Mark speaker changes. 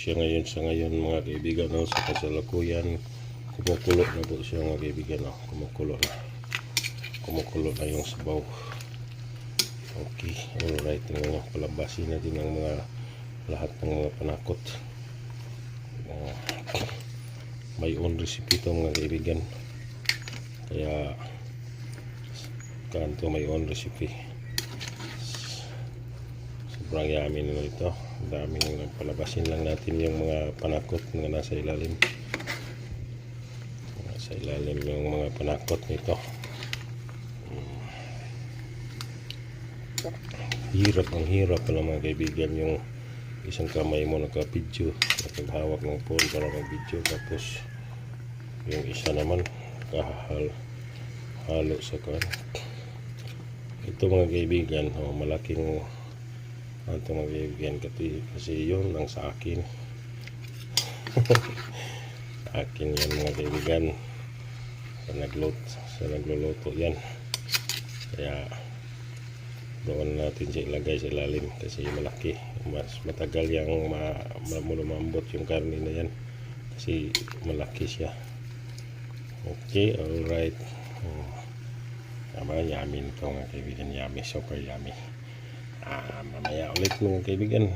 Speaker 1: Siya ngayon sa ngayon mga kaibigan, no, sa kasalukuyan kumukulo na po siya mga kaibigan, no. Kumukulo na yung sabaw. Okay, alright, ngayon palabasin natin ang mga lahat ng mga panakot. May own recipe ito mga kaibigan, kaya kanto may own recipe. Sobrang yummy na ito. Daming palabasin lang natin yung mga panakot na nasa ilalim. Nasa ilalim yung mga panakot nito. Ang hirap pala mga kaibigan, yung isang kamay mo naka-video, nakaghawak ng phone para mag-video, tapos yung isa naman halo sa kan. Ito mga kaibigan, malaking ito mga kaibigan, kasi yun ang sa akin. Akin yan mga kaibigan, sa nagluluto yan, kaya doon natin siya ilagay sa ilalim kasi malaki, mas matagal yung lumambot yung karne na yan kasi malaki siya. Okay, alright. Yummy nito mga kaibigan, yummy, super yummy. Mamaya ulit mga kaibigan.